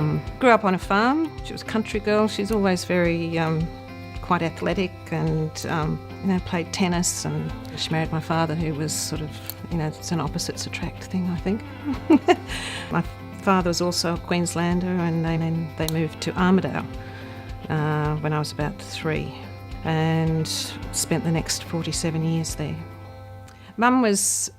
Mum grew up on a farm. She was a country girl. She's always very quite athletic and played tennis, and she married my father, who was sort of, it's an opposites attract thing, I think. My father was also a Queenslander, and then they moved to Armidale when I was about 3 and spent the next 47 years there. Mum was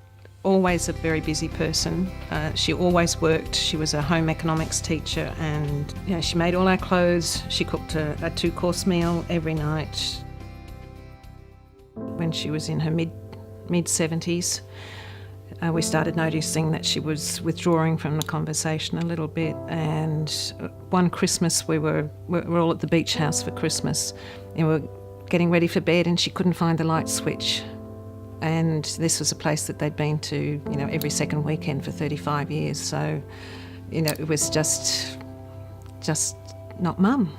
always a very busy person. She always worked. She was a home economics teacher, and she made all our clothes. She cooked a 2-course meal every night. When she was in her mid-70s, we started noticing that she was withdrawing from the conversation a little bit, and one Christmas we were all at the beach house for Christmas, and we were getting ready for bed, and she couldn't find the light switch. And this was a place that they'd been to, every second weekend for 35 years. So, it was just not Mum.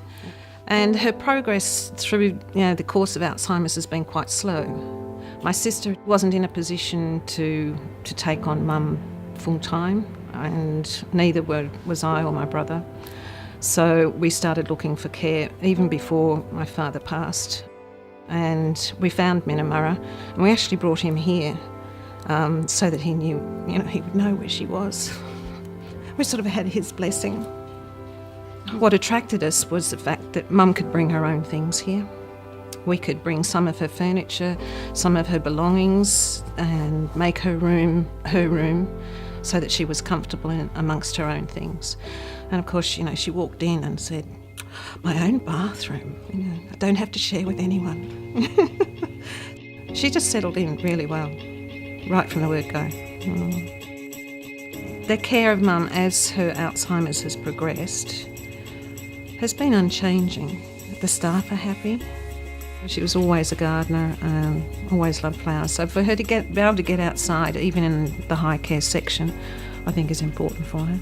And her progress through, the course of Alzheimer's has been quite slow. My sister wasn't in a position to take on Mum full time, and neither was I or my brother. So we started looking for care even before my father passed. And we found Minamurra, and we actually brought him here so that he knew, he would know where she was. We sort of had his blessing. What attracted us was the fact that Mum could bring her own things here. We could bring some of her furniture, some of her belongings, and make her room so that she was comfortable amongst her own things. And of course, she walked in and said, "My own bathroom, I don't have to share with anyone." She just settled in really well, right from the word go. The care of Mum as her Alzheimer's has progressed has been unchanging. The staff are happy. She was always a gardener, always loved flowers. So for her to be able to get outside, even in the high care section, I think is important for her.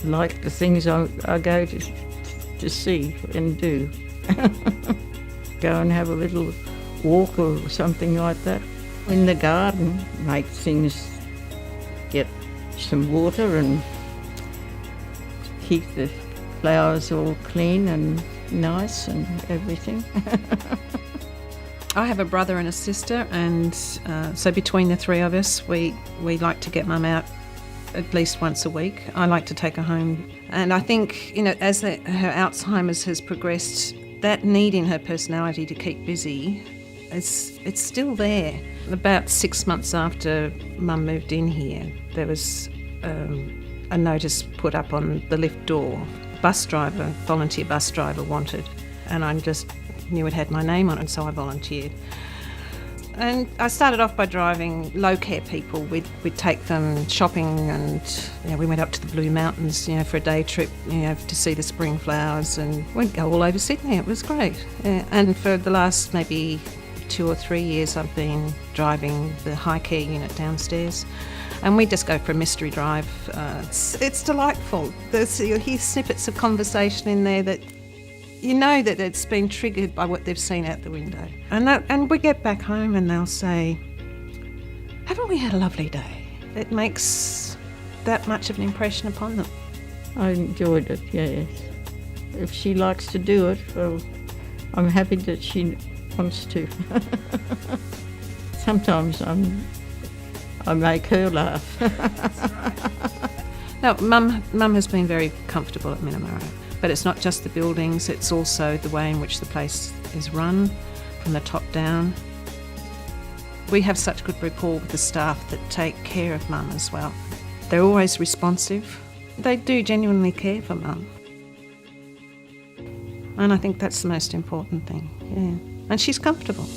Like the things I go to see and do. Go and have a little walk or something like that. In the garden, make things, get some water and keep the flowers all clean and nice and everything. I have a brother and a sister, and so between the 3 of us, we like to get Mum out at least once a week. I like to take her home. And I think, as her Alzheimer's has progressed, that need in her personality to keep busy, it's still there. About 6 months after Mum moved in here, there was a notice put up on the lift door. Volunteer bus driver wanted, and I just knew it had my name on it, so I volunteered. And I started off by driving low care people. We'd take them shopping, and we went up to the Blue Mountains, for a day trip, to see the spring flowers, and we'd go all over Sydney. It was great. And for the last maybe 2 or 3 years, I've been driving the high care unit downstairs, and we just go for a mystery drive. It's delightful. You hear snippets of conversation in there that that it's been triggered by what they've seen out the window. And we get back home and they'll say, "Haven't we had a lovely day?" It makes that much of an impression upon them. I enjoyed it, yes. If she likes to do it, well, I'm happy that she wants to. Sometimes I make her laugh. No, Mum has been very comfortable at Minamurra. But it's not just the buildings, it's also the way in which the place is run, from the top down. We have such good rapport with the staff that take care of Mum as well. They're always responsive. They do genuinely care for Mum. And I think that's the most important thing, yeah. And she's comfortable.